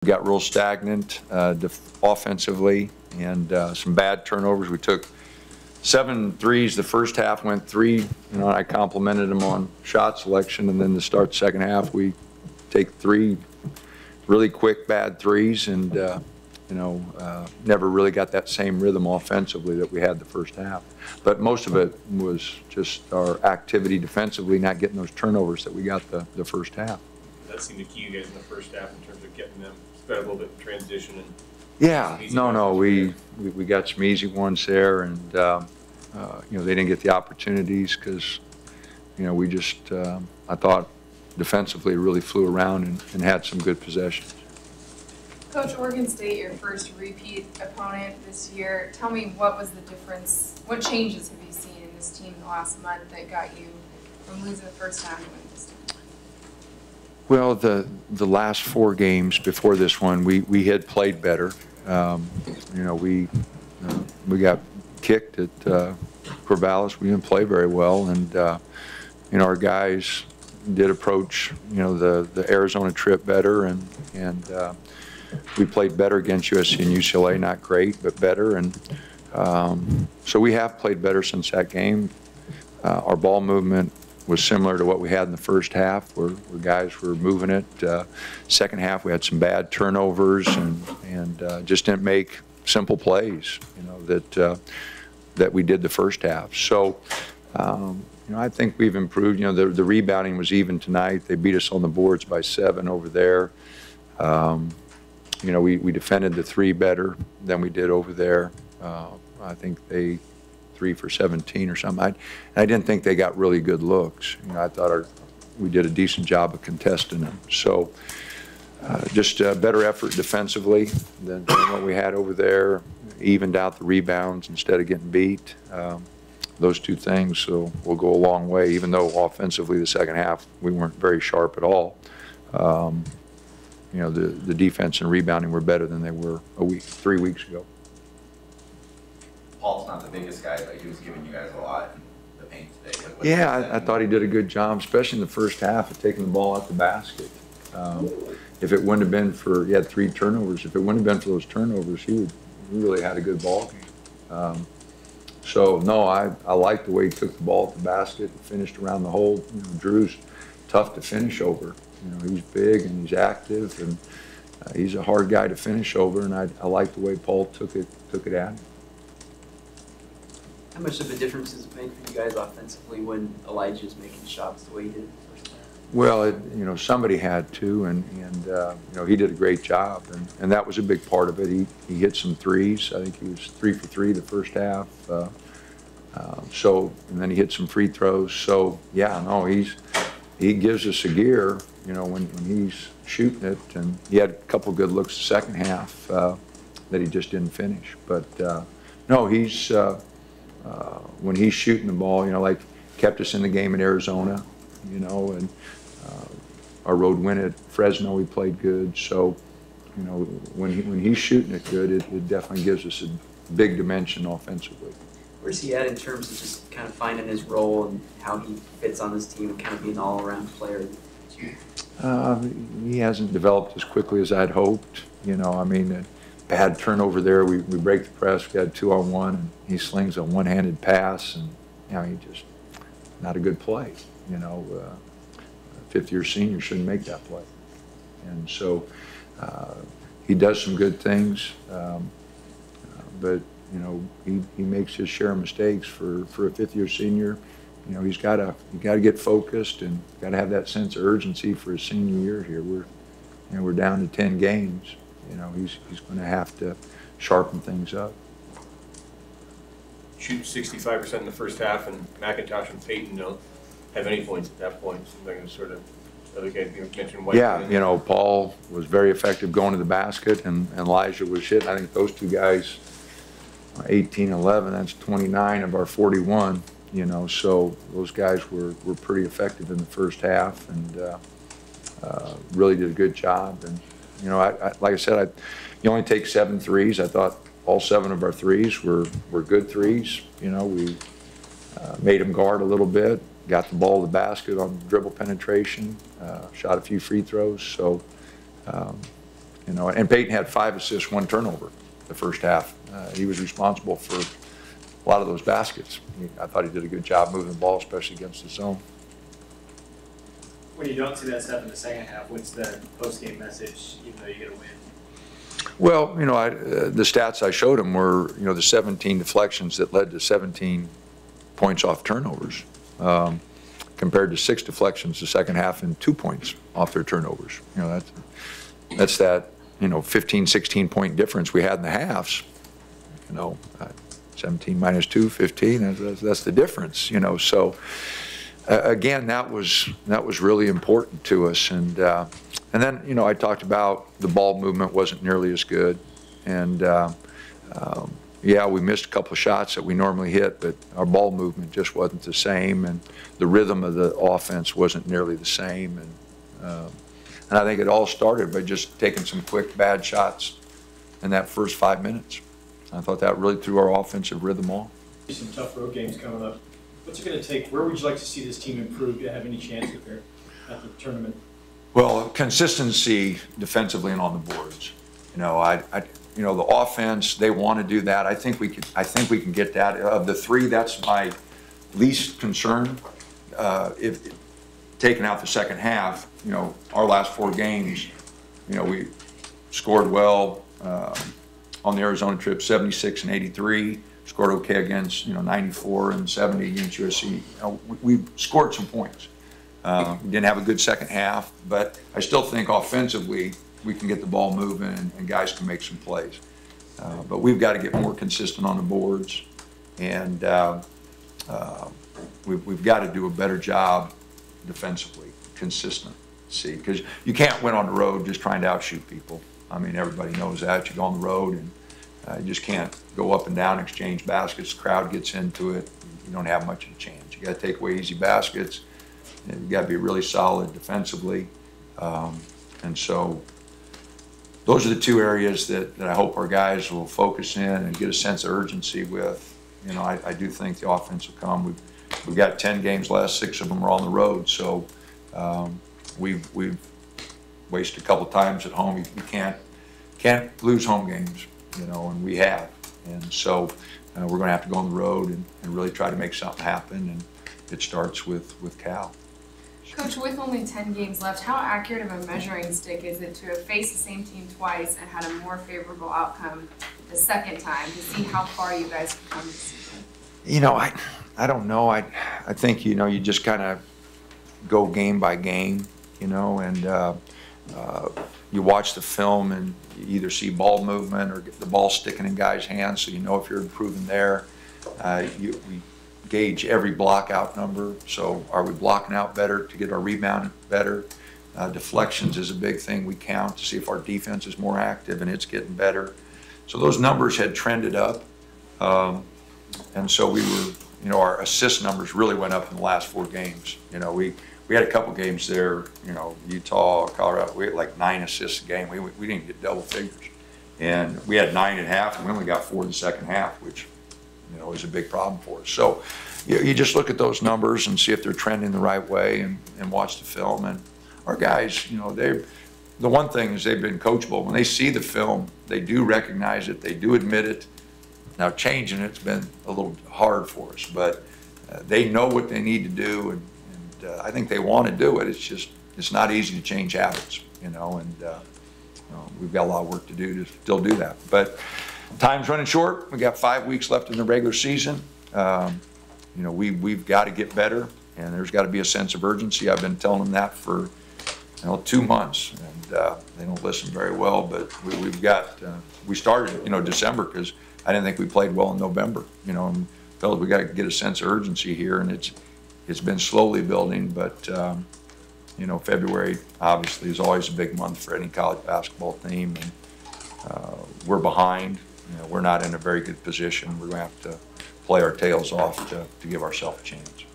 We got real stagnant offensively, and some bad turnovers. We took 7 threes the first half, went 3. You know, I complimented them on shot selection, and then to start the second half, we take 3 really quick bad threes, and never really got that same rhythm offensively that we had the first half. But most of it was just our activity defensively, not getting those turnovers that we got the first half. That seemed to key you guys in the first half in terms of getting them spread a little bit in transition. And yeah, we got some easy ones there, and they didn't get the opportunities because we just I thought defensively really flew around and had some good possessions. Coach, Oregon State, your first repeat opponent this year. Tell me, what was the difference? What changes have you seen in this team in the last month that got you from losing the first time to winning this time? Well, the last 4 games before this one, we had played better. We got kicked at Corvallis. We didn't play very well, and our guys did approach the Arizona trip better, and we played better against USC and UCLA. Not great, but better, and so we have played better since that game. Our ball movement was similar to what we had in the first half, where guys were moving it. Second half, we had some bad turnovers and just didn't make simple plays, that we did the first half. So, I think we've improved. The rebounding was even tonight. They beat us on the boards by 7 over there. We defended the 3 better than we did over there. I think they 3 for 17 or something. I didn't think they got really good looks. I thought we did a decent job of contesting them. So just a better effort defensively than what we had over there. Evened out the rebounds instead of getting beat. Those 2 things so will go a long way, even though offensively the second half we weren't very sharp at all. The defense and rebounding were better than they were 3 weeks ago. Paul's not the biggest guy, but he was giving you guys a lot in the paint today. Yeah, I thought he did a good job, especially in the first half of taking the ball out the basket. If it wouldn't have been for, he had 3 turnovers, if it wouldn't have been for those turnovers, he really had a good ball game. So, no, I like the way he took the ball at the basket and finished around the hole. Drew's tough to finish over. He's big and he's active, and he's a hard guy to finish over, and I like the way Paul took it at him. How much of a difference does it make for you guys offensively when Elijah's making shots the way he did? Well, somebody had to, and he did a great job, and that was a big part of it. He hit some threes. I think he was 3 for 3 the first half. And then he hit some free throws. So yeah, no, he gives us a gear, when he's shooting it, and he had a couple good looks the second half that he just didn't finish. But no, he's when he's shooting the ball, like kept us in the game in Arizona, and our road win at Fresno, we played good. So, when he's shooting it good, it definitely gives us a big dimension offensively. Where's he at in terms of just kind of finding his role and how he fits on this team and kind of being an all-around player? He hasn't developed as quickly as I'd hoped. A bad turnover there. We break the press. We had 2-on-1, and he slings a one-handed pass, and he just not a good play. Fifth-year senior shouldn't make that play. And so he does some good things, but he makes his share of mistakes for a fifth-year senior. He's got to get focused and got to have that sense of urgency for his senior year here. We're down to 10 games. He's going to have to sharpen things up. Shoot 65% in the first half, and McIntosh and Payton don't have any points at that point. So they're going to sort of, other guys mentioned White. Yeah, Paul was very effective going to the basket, and Elijah was hitting. I think those 2 guys, 18, 11, that's 29 of our 41. So those guys were pretty effective in the first half, and really did a good job. And like I said, you only take 7 threes. I thought all 7 of our threes were good threes. We made them guard a little bit, got the ball to the basket on dribble penetration, shot a few free throws. So You know, and Peyton had 5 assists, 1 turnover the first half. He was responsible for a lot of those baskets. I thought he did a good job moving the ball, especially against the zone. When you don't see that stuff in the second half, what's the post-game message, even though you get a win? Well, you know, the stats I showed him were, you know, the 17 deflections that led to 17 points off turnovers, compared to 6 deflections the second half and 2 points off their turnovers. You know, that's that, you know, 15, 16 point difference we had in the halves. You know, 17 minus 2, 15. That's the difference. You know, so again, that was really important to us. And then, you know, I talked about the ball movement wasn't nearly as good, and yeah, we missed a couple of shots that we normally hit, but our ball movement just wasn't the same, and the rhythm of the offense wasn't nearly the same. And I think it all started by just taking some quick bad shots in that first 5 minutes. I thought that really threw our offensive rhythm off. Some tough road games coming up. What's it going to take? Where would you like to see this team improve to have any chance at the tournament? Well, consistency defensively and on the boards. You know, you know, the offense, they want to do that. I think we can get that. Of the 3, that's my least concern. If taking out the second half, you know, our last 4 games, you know, we scored well on the Arizona trip, 76 and 83. Scored okay against, you know, 94 and 70 against USC. You know, we scored some points. We didn't have a good second half, but I still think offensively we can get the ball moving and guys can make some plays. But we've got to get more consistent on the boards, and we've got to do a better job defensively, consistency, because you can't win on the road just trying to outshoot people. I mean, everybody knows that. You go on the road and you just can't go up and down, exchange baskets. The crowd gets into it. You don't have much of a chance. You got to take away easy baskets. And you got to be really solid defensively. And so those are the 2 areas that I hope our guys will focus in and get a sense of urgency with. You know, I do think the offense will come. We've got 10 games left. 6 of them are on the road. So we've wasted a couple times at home. You can't lose home games, you know, and we have. And so we're going to have to go on the road and really try to make something happen. And it starts with Cal. Coach, with only 10 games left, how accurate of a measuring stick is it to have faced the same team twice and had a more favorable outcome the second time, to see how far you guys have come this season? You know, I don't know. I think, you know, you just kind of go game by game, you know, and you watch the film and you either see ball movement or get the ball sticking in guys' hands, so you know if you're improving there. We gauge every block out number. So are we blocking out better to get our rebound better? Deflections is a big thing we count to see if our defense is more active and it's getting better. So those numbers had trended up. And so we were, you know, our assist numbers really went up in the last 4 games. You know, we had a couple games there, you know, Utah, Colorado, we had like 9 assists a game. We didn't get double figures. And we had 9 at half and we only got 4 in the second half, which, you know, is a big problem for us. So you just look at those numbers and see if they're trending the right way and watch the film. And our guys, you know, the one thing is they've been coachable. When they see the film, they do recognize it, they do admit it. Now changing it's been a little hard for us, but they know what they need to do, and I think they want to do it. It's just, it's not easy to change habits, you know, and we've got a lot of work to do to still do that. But time's running short. We got 5 weeks left in the regular season. You know, we've got to get better, and there's got to be a sense of urgency. I've been telling them that for, you know, 2 months, and they don't listen very well. But we started, you know, December, because I didn't think we played well in November. You know, and felt we got to get a sense of urgency here, and it's been slowly building. But you know, February obviously is always a big month for any college basketball team, and we're behind. You know, we're not in a very good position. We're going to have to play our tails off to give ourselves a chance.